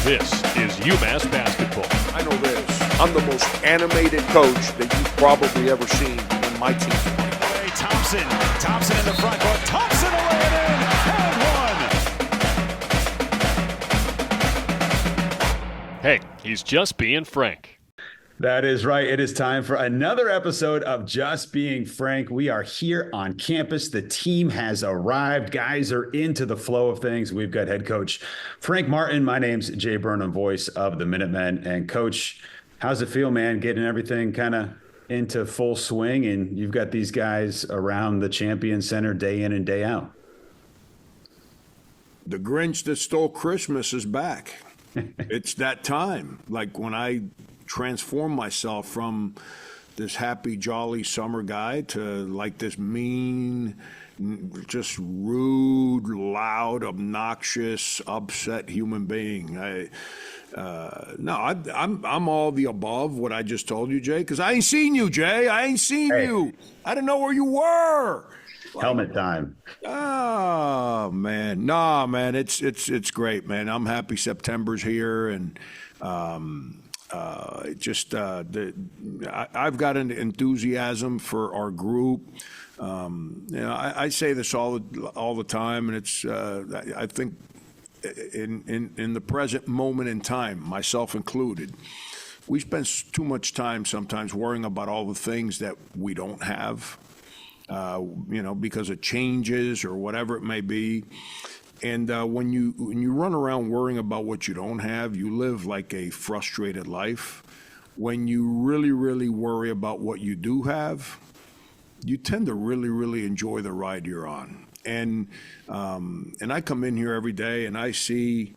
This is UMass basketball. I know this. I'm the most animated coach that you've probably ever seen in my team. Thompson in the front court. Thompson will lay it in. And one. Hey, he's just being Frank. That is right. It is time for another episode of Just Being Frank. We are here on campus. The team has arrived. Guys are into the flow of things. We've got head coach Frank Martin. My name's Jay Burnham, voice of the Minutemen. And coach, how's it feel, man, getting everything kind of into full swing? And you've got these guys around the Champion Center day in and day out. The Grinch that stole Christmas is back. It's that time. Like when I transform myself from this happy, jolly summer guy to like this mean, just rude, loud, obnoxious, upset human being. I'm all the above what I just told you, Jay, because I ain't seen you, Jay. I ain't seen you. I didn't know where you were. Helmet time. Oh man, nah, man, it's great, man. I'm happy September's here, and I've got an enthusiasm for our group. I say this all the time, and it's I think in the present moment in time, myself included, we spend too much time sometimes worrying about all the things that we don't have, because of changes or whatever it may be. And when you run around worrying about what you don't have, you live like a frustrated life. When you really, really worry about what you do have, you tend to really, really enjoy the ride you're on. And I come in here every day and I see,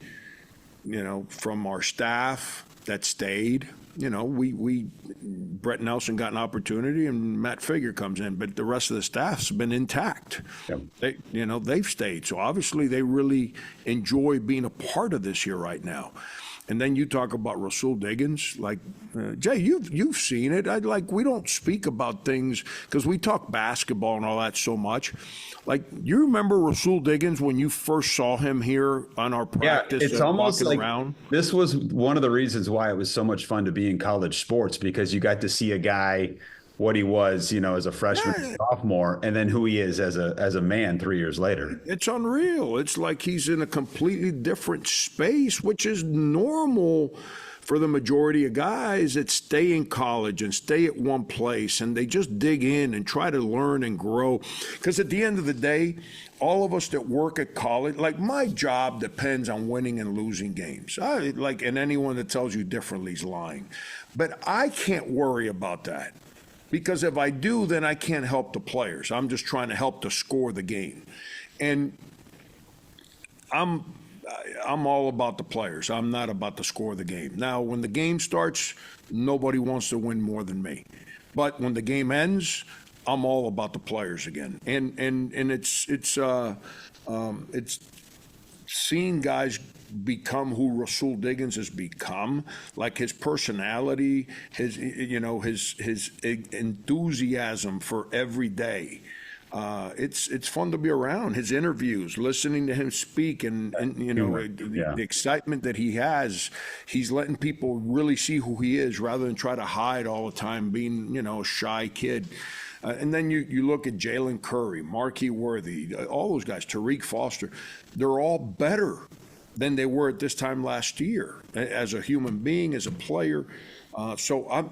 from our staff that stayed, Brett Nelson got an opportunity and Matt Figure comes in, but the rest of the staff's been intact. Yep. They've stayed. So obviously they really enjoy being a part of this here right now. And then you talk about Rasul Diggins, like Jay, you've seen it. We don't speak about things because we talk basketball and all that so much. Like, you remember Rasul Diggins when you first saw him here on our practice? Yeah, it's almost like around? This was one of the reasons why it was so much fun to be in college sports, because you got to see a guy, what he was, as a freshman, and sophomore, and then who he is as a man 3 years later. It's unreal. It's like he's in a completely different space, which is normal for the majority of guys that stay in college and stay at one place, and they just dig in and try to learn and grow. Because at the end of the day, all of us that work at college, like, my job depends on winning and losing games. And anyone that tells you differently is lying. But I can't worry about that. Because if I do, then I can't help the players. I'm just trying to help to score the game. And I'm all about the players. I'm not about to score the game. Now, when the game starts, nobody wants to win more than me. But when the game ends, I'm all about the players again. And it's seeing guys become who Rasul Diggins has become, like his personality, his enthusiasm for every day. It's fun to be around. His interviews, listening to him speak, and the excitement that he has. He's letting people really see who he is rather than try to hide all the time, being a shy kid. And then you look at Jalen Curry, Marquis Worthy, all those guys, Tariq Foster. They're all better than they were at this time last year as a human being, as a player. So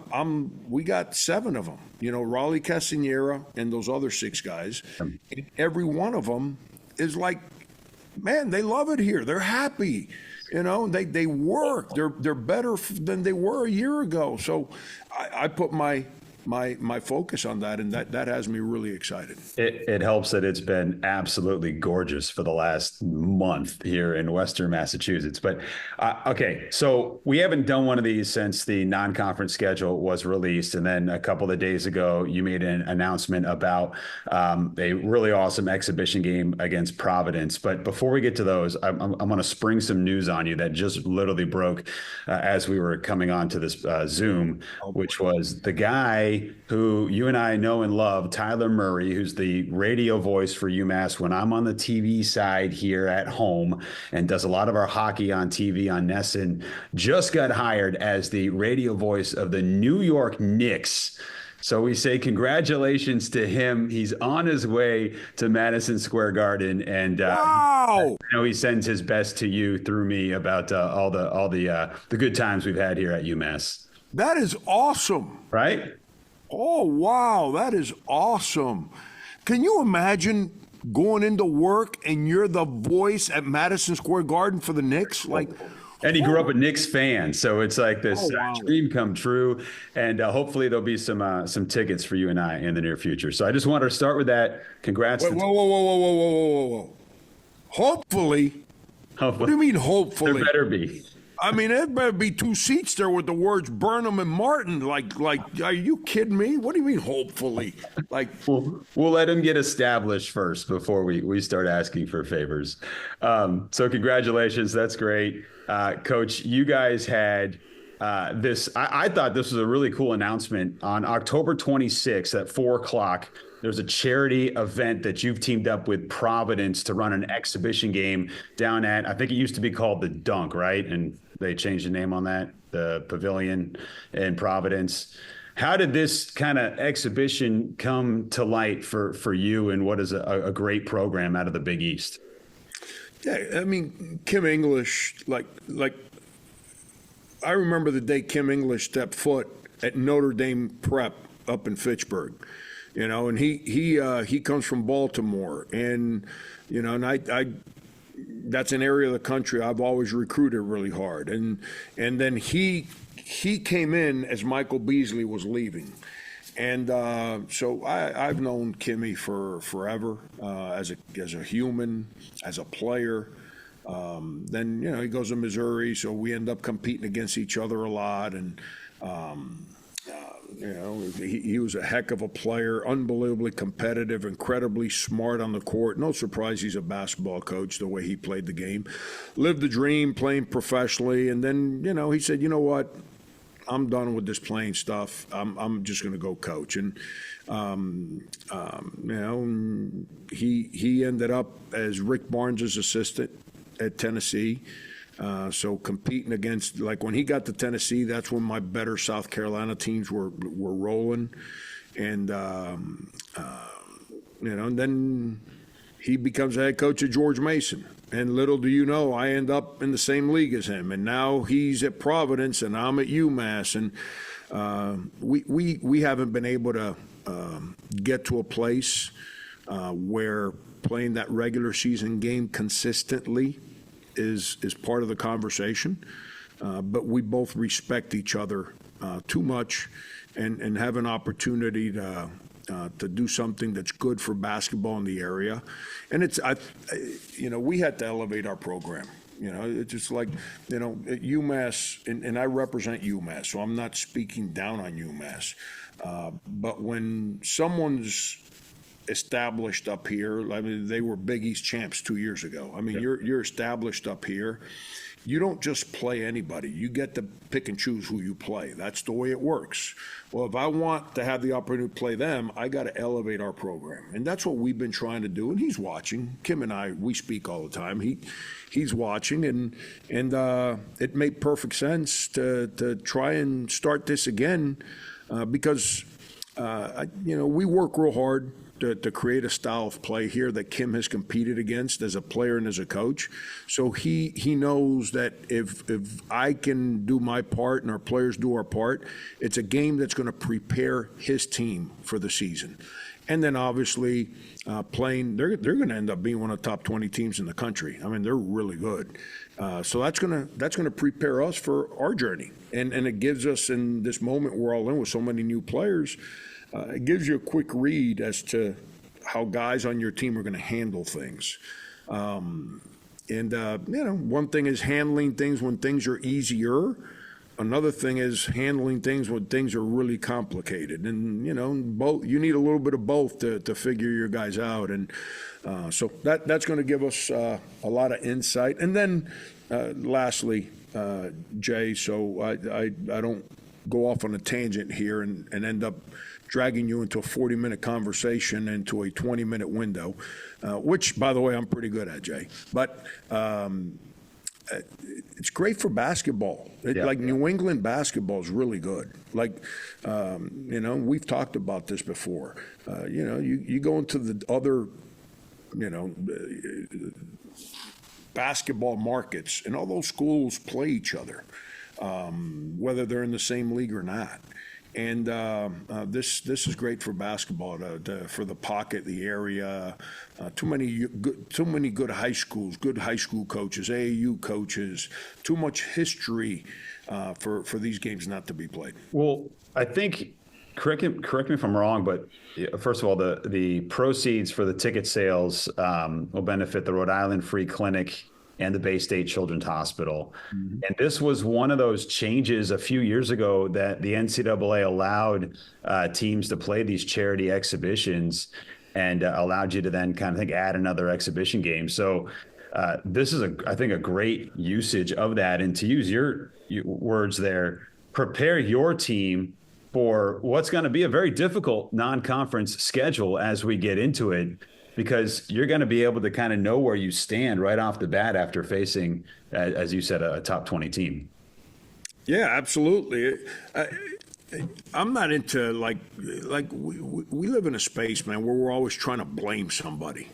we got 7 of them, Raleigh Castanera and those other 6 guys. And every one of them is like, man, they love it here. They're happy. They work. They're better than they were a year ago. So I put my focus on that, and that has me really excited. It helps that it's been absolutely gorgeous for the last month here in Western Massachusetts. But okay, so we haven't done one of these since the non-conference schedule was released, and then a couple of days ago you made an announcement about a really awesome exhibition game against Providence. But before we get to those, I'm going to spring some news on you that just literally broke as we were coming on to this Zoom, which was the guy guy who you and I know and love, Tyler Murray, who's the radio voice for UMass when I'm on the TV side here at home and does a lot of our hockey on TV on Nesson, just got hired as the radio voice of the New York Knicks. So we say congratulations to him. He's on his way to Madison Square Garden, and wow! I know he sends his best to you through me about all the good times we've had here at UMass. That is awesome, right? Oh wow, that is awesome! Can you imagine going into work and you're the voice at Madison Square Garden for the Knicks? Like. And he grew up a Knicks fan, so it's like this wow. dream come true. And hopefully there'll be some tickets for you and I in the near future. So I just wanted to start with that. Congrats. Whoa. Hopefully. What do you mean hopefully? There better be. I mean, there better be 2 seats there with the words Burnham and Martin. Like, are you kidding me? What do you mean hopefully? Like, we'll let him get established first before we start asking for favors. So congratulations. That's great. Coach, you guys had this. I thought this was a really cool announcement on October 26th at 4:00. There's a charity event that you've teamed up with Providence to run an exhibition game down at, I think it used to be called the Dunk, right? And they changed the name on that, the Pavilion in Providence. How did this kind of exhibition come to light for you, and what is a great program out of the Big East? Yeah, I mean, Kim English, like I remember the day Kim English stepped foot at Notre Dame Prep up in Fitchburg, you know, and he comes from Baltimore, and you know, and I that's an area of the country I've always recruited really hard, and then he came in as Michael Beasley was leaving. And so I've known Kimmy for forever as a human, as a player. Then, you know, he goes to Missouri, so we end up competing against each other a lot. And, you know, he was a heck of a player, unbelievably competitive, incredibly smart on the court. No surprise he's a basketball coach, the way he played the game. Lived the dream, playing professionally. And then, you know, he said, you know what? I'm done with this playing stuff. I'm just going to go coach. And, you know, he ended up as Rick Barnes' assistant at Tennessee. So competing against, like when he got to Tennessee, that's when my better South Carolina teams were rolling. And, you know, and then he becomes the head coach of George Mason. And little do you know, I end up in the same league as him. And now he's at Providence and I'm at UMass. And we haven't been able to get to a place where playing that regular season game consistently is part of the conversation. But we both respect each other too much and have an opportunity to do something that's good for basketball in the area. And you know, we had to elevate our program. You know, it's just like, you know, at UMass, and I represent UMass, so I'm not speaking down on UMass. But when someone's established up here, I mean, they were Big East champs 2 years ago. I mean, you're established up here. You don't just play anybody. You get to pick and choose who you play. That's the way it works. Well, if I want to have the opportunity to play them, I got to elevate our program. And that's what we've been trying to do. And he's watching. Kim and I, we speak all the time. He's watching. And it made perfect sense to try and start this again because, you know, we work real hard to create a style of play here that Kim has competed against as a player and as a coach. So he knows that if I can do my part and our players do our part, it's a game that's going to prepare his team for the season. And then obviously playing, they're going to end up being one of the top 20 teams in the country. I mean, they're really good. So that's going to prepare us for our journey. And it gives us, in this moment we're all in with so many new players, it gives you a quick read as to how guys on your team are going to handle things. You know, one thing is handling things when things are easier. Another thing is handling things when things are really complicated. And, you know, you need a little bit of both to figure your guys out. And so that's going to give us a lot of insight. And then lastly, Jay, so I don't go off on a tangent here and end up dragging you into a 40-minute conversation into a 20-minute window, which, by the way, I'm pretty good at, Jay. But it's great for basketball. New England basketball is really good. We've talked about this before. You go into the other, basketball markets, and all those schools play each other, whether they're in the same league or not. And this is great for basketball, for the pocket, the area. Too many good high schools, good high school coaches, AAU coaches. Too much history for these games not to be played. Well, I think, correct me if I'm wrong, but first of all, the proceeds for the ticket sales will benefit the Rhode Island Free Clinic and the Bay State Children's Hospital. Mm-hmm. And this was one of those changes a few years ago that the NCAA allowed teams to play these charity exhibitions and allowed you to then kind of add another exhibition game. So this is, I think, a great usage of that. And to use your words there, prepare your team for what's going to be a very difficult non-conference schedule as we get into it, because you're going to be able to kind of know where you stand right off the bat after facing, as you said, a top 20 team. Yeah, absolutely. I'm not into we live in a space, man, where we're always trying to blame somebody.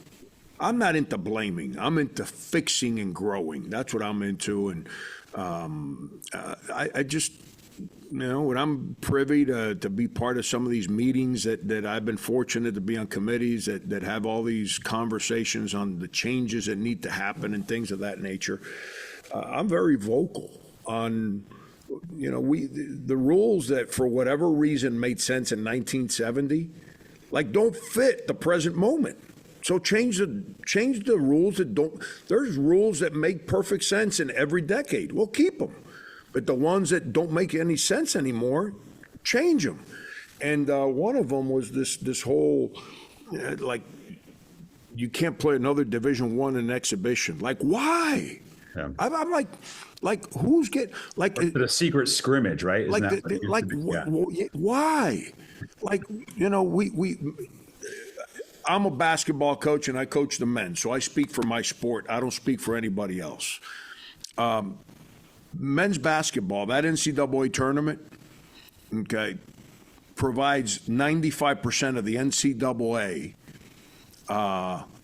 I'm not into blaming. I'm into fixing and growing. That's what I'm into. And I just, when I'm privy to be part of some of these meetings that I've been fortunate to be on committees that have all these conversations on the changes that need to happen and things of that nature, I'm very vocal on, the rules that for whatever reason made sense in 1970, don't fit the present moment. So change the rules that don't. There's rules that make perfect sense in every decade. We'll keep them. But the ones that don't make any sense anymore, change them. And one of them was this whole, you can't play another Division I in an exhibition. Why? Yeah. I'm like, who's getting the secret scrimmage, right? Why? I'm a basketball coach and I coach the men, so I speak for my sport. I don't speak for anybody else. Men's basketball, that NCAA tournament, provides 95% of the NCAA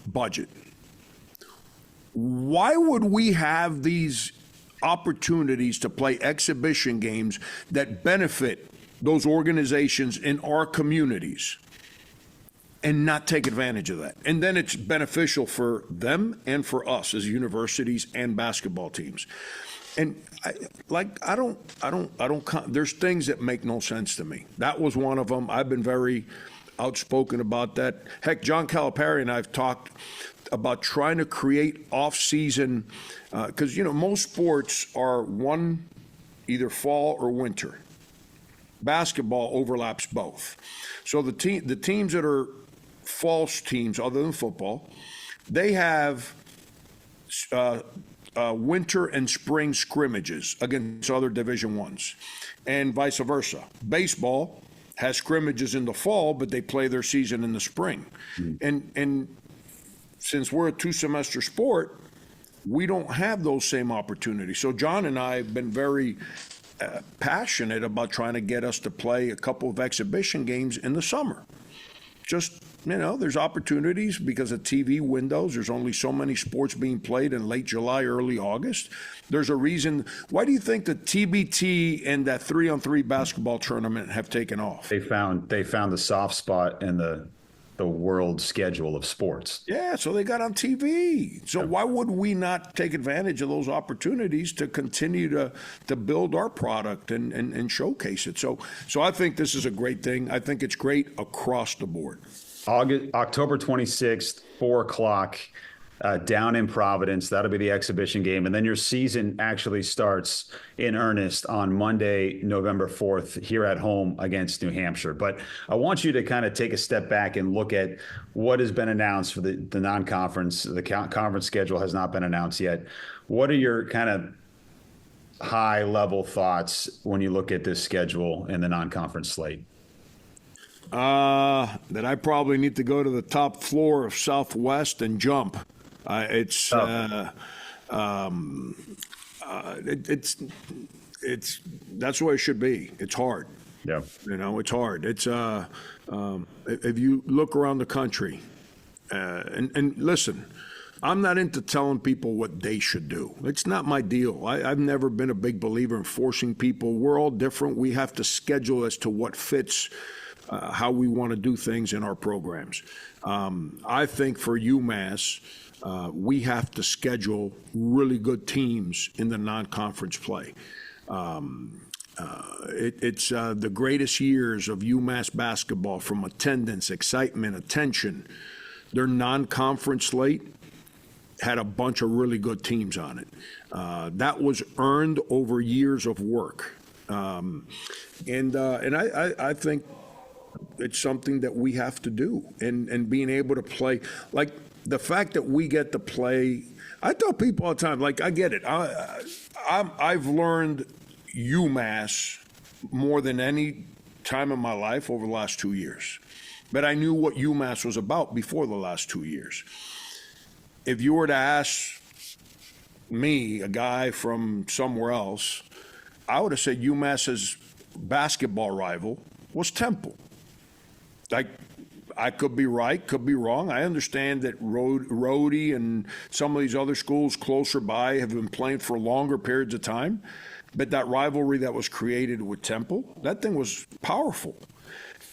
budget. Why would we have these opportunities to play exhibition games that benefit those organizations in our communities and not take advantage of that? And then it's beneficial for them and for us as universities and basketball teams. And there's things that make no sense to me. That was one of them. I've been very outspoken about that. Heck, John Calipari and I have talked about trying to create off-season, because, most sports are either fall or winter. Basketball overlaps both. So the teams that are false teams, other than football, they have winter and spring scrimmages against other Division I's, and vice versa. Baseball has scrimmages in the fall, but they play their season in the spring. And since we're a two-semester sport, we don't have those same opportunities. So John and I have been very passionate about trying to get us to play a couple of exhibition games in the summer. Just, there's opportunities because of TV windows. There's only so many sports being played in late July, early August. There's a reason. Why do you think the TBT and that 3-on-3 basketball tournament have taken off? They found the soft spot in the world schedule of sports. Yeah, so they got on TV. So why would we not take advantage of those opportunities to continue to build our product and showcase it? So I think this is a great thing. I think it's great across the board. October 26th, 4:00, down in Providence. That'll be the exhibition game. And then your season actually starts in earnest on Monday, November 4th, here at home against New Hampshire. But I want you to kind of take a step back and look at what has been announced for the non-conference. The conference schedule has not been announced yet. What are your kind of high level thoughts when you look at this schedule and the non-conference slate? That I probably need to go to the top floor of Southwest and jump. It's that's the way it should be. It's hard. Yeah. It's hard. It's if you look around the country, and listen, I'm not into telling people what they should do. It's not my deal. I've never been a big believer in forcing people. We're all different. We have to schedule as to what fits how we want to do things in our programs. I think for UMass, we have to schedule really good teams in the non-conference play. It's the greatest years of UMass basketball from attendance, excitement, attention. Their non-conference slate had a bunch of really good teams on it. That was earned over years of work. And I think it's something that we have to do. And being able to play, like the fact that we get to play, I tell people all the time, like, I get it. I've learned UMass more than any time in my life over the last 2 years. But I knew what UMass was about before the last 2 years. If you were to ask me, a guy from somewhere else, I would have said UMass's basketball rival was Temple. Like, I could be right, could be wrong. I understand that Rhodey and some of these other schools closer by have been playing for longer periods of time. But that rivalry that was created with Temple, that thing was powerful.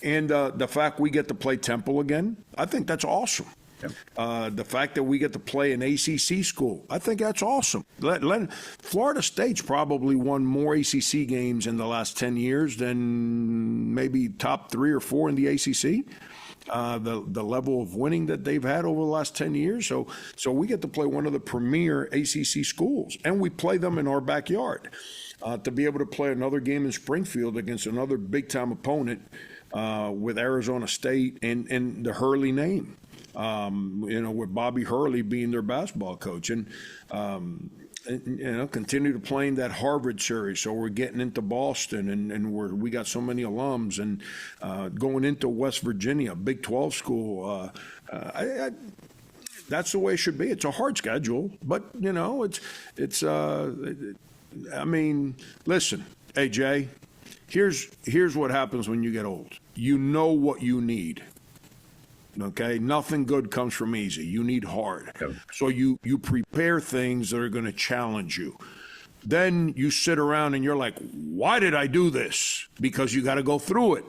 And the fact we get to play Temple again, I think that's awesome. Yep. The fact that we get to play an ACC school, I think that's awesome. Florida State's probably won more ACC games in the last 10 years than maybe top 3 or 4 in the ACC. The level of winning that they've had over the last 10 years. So we get to play one of the premier ACC schools, and we play them in our backyard. To be able to play another game in Springfield against another big-time opponent with Arizona State and the Hurley name, with Bobby Hurley being their basketball coach. And continue to play in that Harvard series. So we're getting into Boston, and we got so many alums, and going into West Virginia, Big 12 school. That's the way it should be. It's a hard schedule, but it's. I mean, listen, hey Jay, here's what happens when you get old. You know what you need. Okay, nothing good comes from easy. You need hard. Yep. So you prepare things that are going to challenge you. Then you sit around and you're like, why did I do this? Because you got to go through it.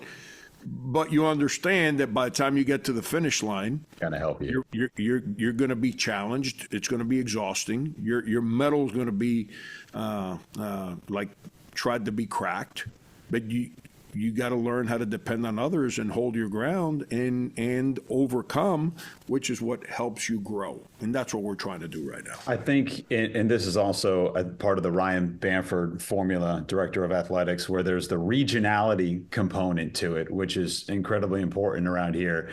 But you understand that by the time you get to the finish line, gonna help you. You're going to be challenged. It's going to be exhausting. Your metal is going to be like tried to be cracked. But you got to learn how to depend on others and hold your ground and overcome, which is what helps you grow. And that's what we're trying to do right now. I think, and this is also a part of the Ryan Bamford formula, director of athletics, where there's the regionality component to it, which is incredibly important around here,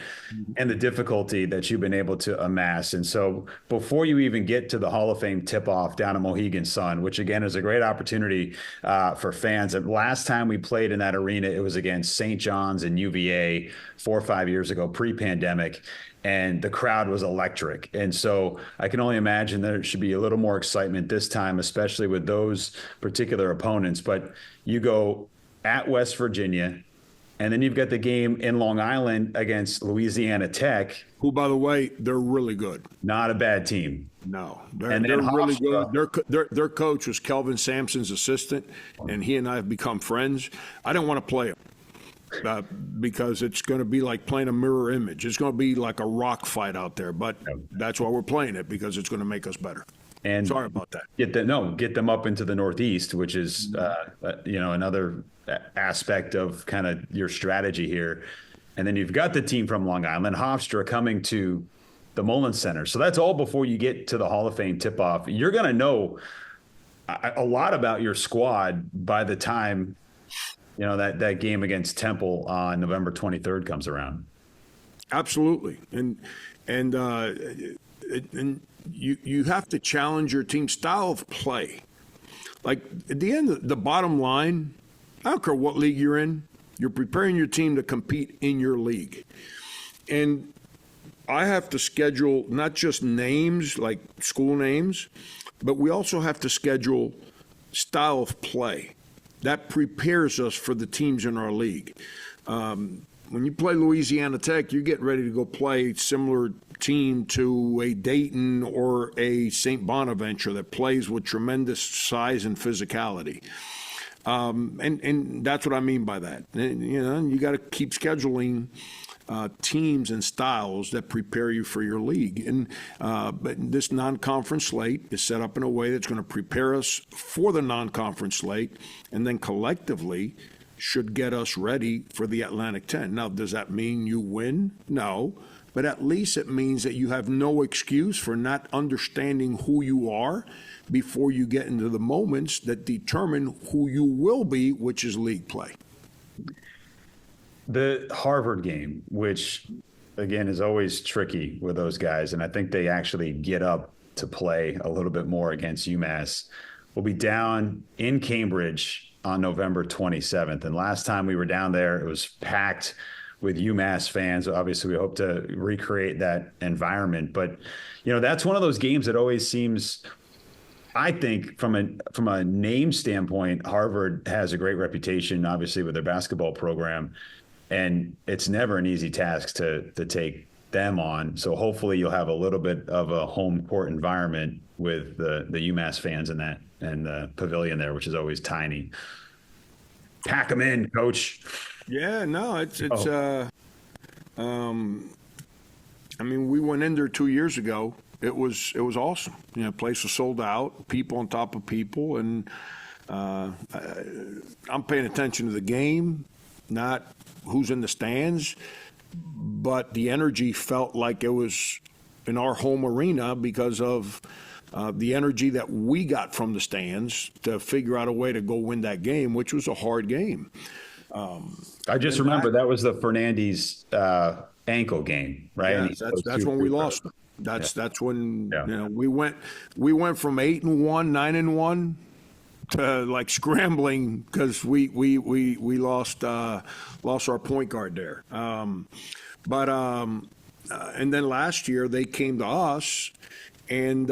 and the difficulty that you've been able to amass. And so before you even get to the Hall of Fame tip-off down at Mohegan Sun, which again is a great opportunity for fans. And last time we played in that arena, it was against St. John's and UVA 4 or 5 years ago, pre-pandemic. And the crowd was electric. And so I can only imagine there should be a little more excitement this time, especially with those particular opponents. But you go at West Virginia, and then you've got the game in Long Island against Louisiana Tech. Who, by the way, they're really good. Not a bad team. No, they're really good. Their coach was Kelvin Sampson's assistant, and he and I have become friends. I didn't want to play him. Because it's going to be like playing a mirror image. It's going to be like a rock fight out there, but that's why we're playing it, because it's going to make us better. And sorry about that. Get them up into the Northeast, which is another aspect of kind of your strategy here. And then you've got the team from Long Island, Hofstra, coming to the Mullins Center. So that's all before you get to the Hall of Fame tip-off. You're going to know a lot about your squad by the time that game against Temple on November 23rd comes around. Absolutely. And you have to challenge your team's style of play. Like at the end, the bottom line, I don't care what league you're in, you're preparing your team to compete in your league. And I have to schedule not just names, like school names, but we also have to schedule style of play. That prepares us for the teams in our league. When you play Louisiana Tech, you're getting ready to go play a similar team to a Dayton or a St. Bonaventure that plays with tremendous size and physicality. And that's what I mean by that. And, you got to keep scheduling teams and styles that prepare you for your league. And but this non-conference slate is set up in a way that's going to prepare us for the non-conference slate, and then collectively should get us ready for the Atlantic 10. Now, does that mean you win? No. But at least it means that you have no excuse for not understanding who you are before you get into the moments that determine who you will be, which is league play. The Harvard game, which, again, is always tricky with those guys, and I think they actually get up to play a little bit more against UMass, will be down in Cambridge on November 27th. And last time we were down there, it was packed with UMass fans. Obviously, we hope to recreate that environment. But, that's one of those games that always seems, I think, from a name standpoint, Harvard has a great reputation, obviously, with their basketball program. And it's never an easy task to take them on. So hopefully you'll have a little bit of a home court environment with the UMass fans in that, and the pavilion there, which is always tiny. Pack them in, Coach. Yeah, no, I mean, we went in there 2 years ago. It was awesome. The place was sold out, people on top of people, and I'm paying attention to the game, not who's in the stands, but the energy felt like it was in our home arena because of the energy that we got from the stands to figure out a way to go win that game, which was a hard game. I just remember that was the Fernandes ankle game, right? Yeah, that's when we lost. That's when we went from 8-1, 9-1 to like scrambling because we lost our point guard there. And then last year they came to us, and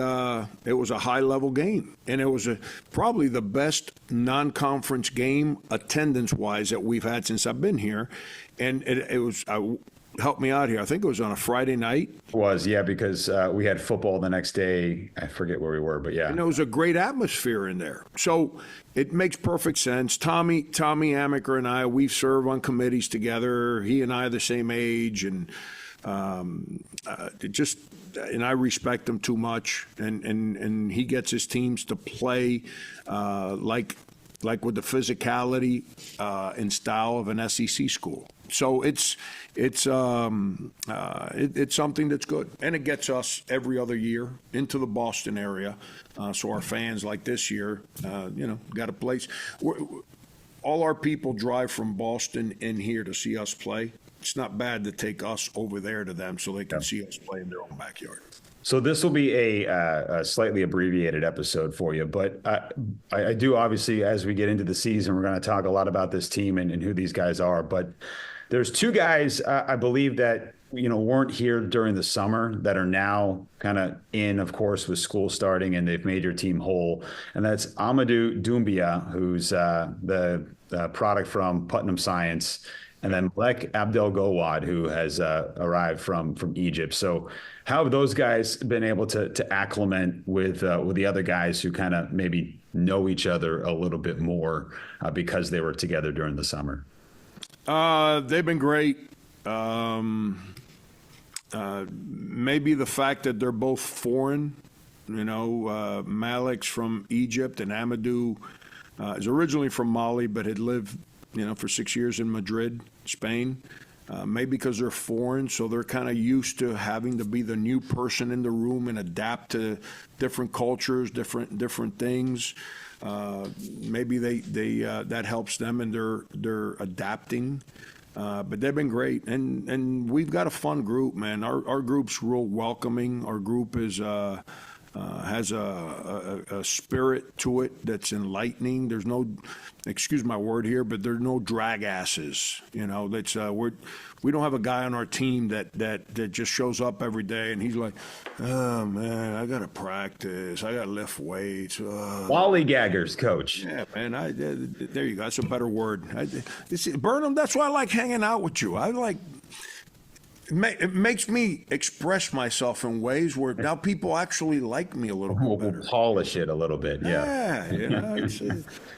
it was a high-level game, and it was probably the best non-conference game attendance-wise that we've had since I've been here, and it was. Help me out here. I think it was on a Friday night. It was, yeah, because we had football the next day. I forget where we were, but yeah. And there was a great atmosphere in there. So it makes perfect sense. Tommy Amaker and I, we've served on committees together. He and I are the same age, and and I respect him too much. And he gets his teams to play like with the physicality and style of an SEC school. So it's something that's good, and it gets us every other year into the Boston area. So our fans, like this year, got a place. All our people drive from Boston in here to see us play. It's not bad to take us over there to them so they can see us play in their own backyard. So this will be a slightly abbreviated episode for you, but I do, obviously, as we get into the season, we're going to talk a lot about this team and who these guys are. But there's two guys I believe that weren't here during the summer that are now kind of in, of course, with school starting, and they've made your team whole. And that's Amadou Doumbia, who's the product from Putnam Science, and then Malek Abdel-Gowad, who has arrived from Egypt. So how have those guys been able to acclimate with the other guys who kind of maybe know each other a little bit more because they were together during the summer? They've been great. Maybe the fact that they're both foreign, Malek's from Egypt and Amadou is originally from Mali, but had lived, for 6 years in Madrid, Spain. Maybe because they're foreign, so they're kind of used to having to be the new person in the room and adapt to different cultures, different things. Maybe they that helps them and they're adapting. But they've been great, and we've got a fun group, man. Our group's real welcoming. Our group is has a spirit to it that's enlightening. There's no, excuse my word here, but there's no drag asses. That's we don't have a guy on our team that just shows up every day and he's like, oh man, I gotta practice, I gotta lift weights. Lollygaggers, coach. Yeah, man. There you go. That's a better word. Burnham, that's why I like hanging out with you. It makes me express myself in ways where now people actually like me a little bit better. We'll polish it a little bit, yeah.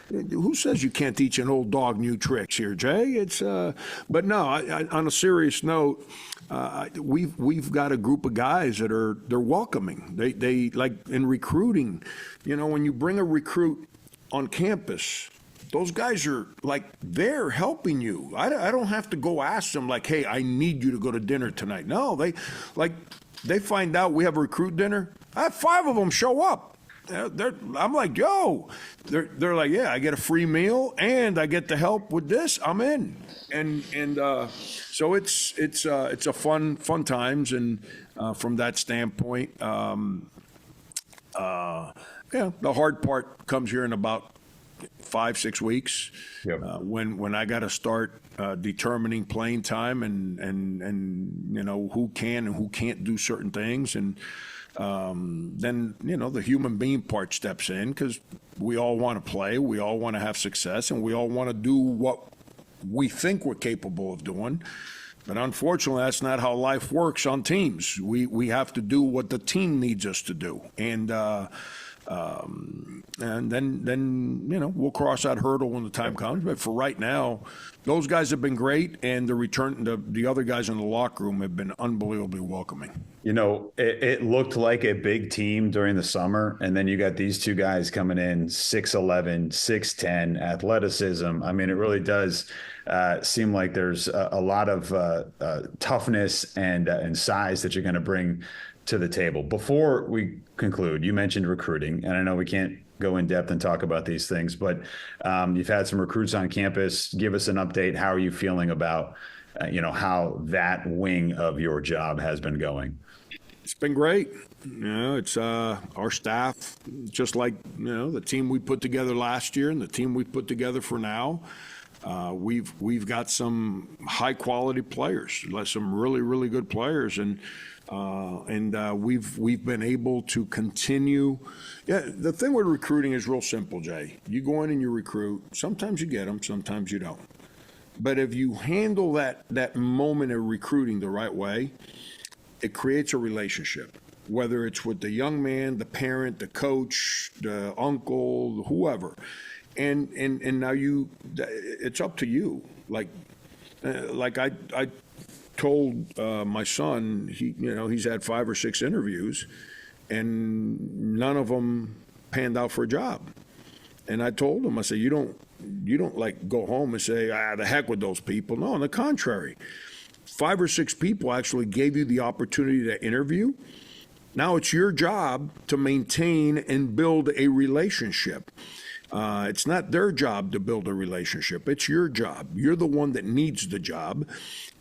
Who says you can't teach an old dog new tricks here, Jay? But no. On a serious note, we've got a group of guys that they're welcoming. They like in recruiting. When you bring a recruit on campus, those guys are like, they're helping you. I don't have to go ask them like, hey, I need you to go to dinner tonight. No, they find out we have a recruit dinner. I have 5 of them show up. I'm like, yo, they're like, yeah, I get a free meal and I get to help with this. I'm in. And so it's a fun times. And from that standpoint, the hard part comes here in about 5-6 weeks. Yep. When I got to start determining playing time and who can and who can't do certain things, and then the human being part steps in, because we all want to play, we all want to have success, and we all want to do what we think we're capable of doing. But unfortunately, that's not how life works on teams. We have to do what the team needs us to do, and then we'll cross that hurdle when the time comes. But for right now, those guys have been great, and the other guys in the locker room have been unbelievably welcoming. It looked like a big team during the summer, and then you got these 2 guys coming in 6'11", 6'10", athleticism. I mean, it really does seem like there's a lot of toughness and size that you're going to bring to the table. Before we conclude, you mentioned recruiting, and I know we can't go in depth and talk about these things, but you've had some recruits on campus. Give us an update. How are you feeling about, how that wing of your job has been going? It's been great. It's our staff, just like, the team we put together last year and the team we put together for now. We've got some high quality players, some really, really good players, and we've been able to continue. Yeah, the thing with recruiting is real simple, Jay. You go in and you recruit. Sometimes you get them, sometimes you don't. But if you handle that moment of recruiting the right way, it creates a relationship. Whether it's with the young man, the parent, the coach, the uncle, whoever, and now it's up to you. Like I told my son, he's had 5 or 6 interviews, and none of them panned out for a job. And I told him, I said, you don't like go home and say, the heck with those people. No, on the contrary, 5 or 6 people actually gave you the opportunity to interview. Now it's your job to maintain and build a relationship. It's not their job to build a relationship. It's your job. You're the one that needs the job.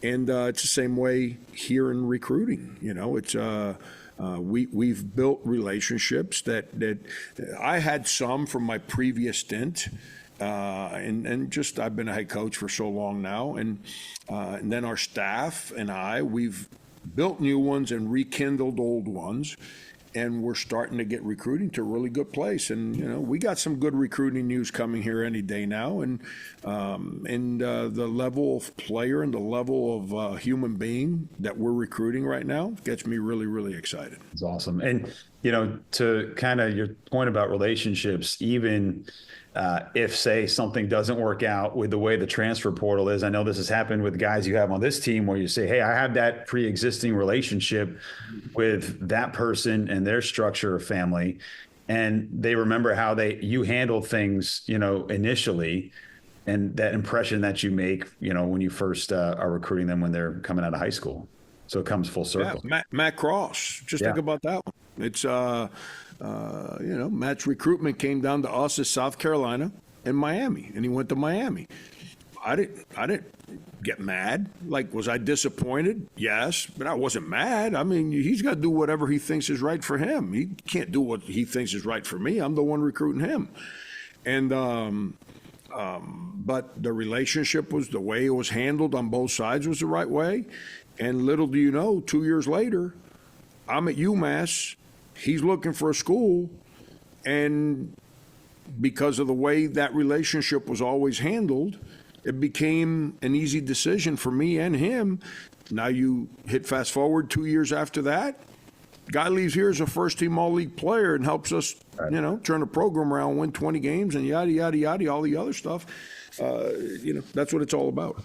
And it's the same way here in recruiting. We've built relationships that I had some from my previous stint. And just I've been a head coach for so long now. And then our staff and we've built new ones and rekindled old ones. And we're starting to get recruiting to a really good place. And, we got some good recruiting news coming here any day now. And the level of player and the level of human being that we're recruiting right now gets me really, really excited. It's awesome. And, to kind of your point about relationships, even if, say, something doesn't work out with the way the transfer portal is, I know this has happened with guys you have on this team where you say, hey, I have that pre-existing relationship with that person and their structure of family, and they remember how you handled things, initially, and that impression that you make, when you first are recruiting them when they're coming out of high school. So it comes full circle. Yeah, Matt Cross, think about that one. It's Matt's recruitment came down to us as South Carolina and Miami, and he went to Miami. I didn't get mad. Like, was I disappointed? Yes, but I wasn't mad. I mean, he's got to do whatever he thinks is right for him. He can't do what he thinks is right for me. I'm the one recruiting him. And but the relationship was the way it was handled on both sides was the right way. And little do you know, 2 years later, I'm at UMass. He's looking for a school, and because of the way that relationship was always handled, it became an easy decision for me and him. Now you hit fast forward 2 years after that, guy leaves here as a first-team all-league player and helps us, turn the program around, win 20 games, and yada, yada, yada, all the other stuff. That's what it's all about.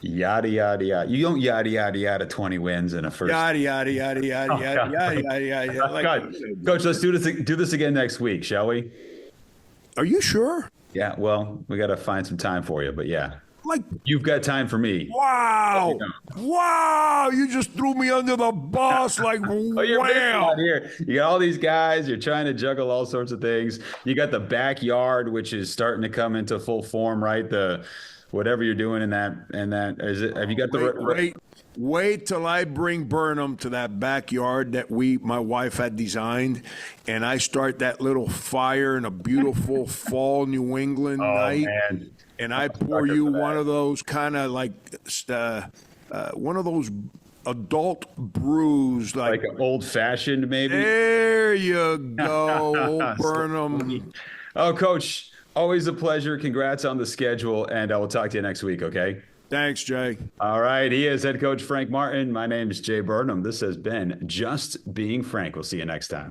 Yada, yada, yada. You don't yada, yada, yada 20 wins in a first. Yada, yada, yada, yada, yada, yada, yada, yada. Like, Coach, let's do this again next week, shall we? Are you sure? Yeah, well, we got to find some time for you, but yeah. Like, you've got time for me. Wow. Wow. You just threw me under the bus. Like, wow. Here. You got all these guys. You're trying to juggle all sorts of things. You got the backyard, which is starting to come into full form, right? The whatever you're doing in that, is it, have you got the Wait till I bring Burnham to that backyard that my wife had designed, and I start that little fire in a beautiful fall New England night. Man. And I pour you one of those kind of like one of those adult brews, like an old fashioned, maybe. There you go, Burnham. Oh, Coach, always a pleasure. Congrats on the schedule, and I will talk to you next week. Okay. Thanks, Jay. All right. He is head coach Frank Martin. My name is Jay Burnham. This has been Just Being Frank. We'll see you next time.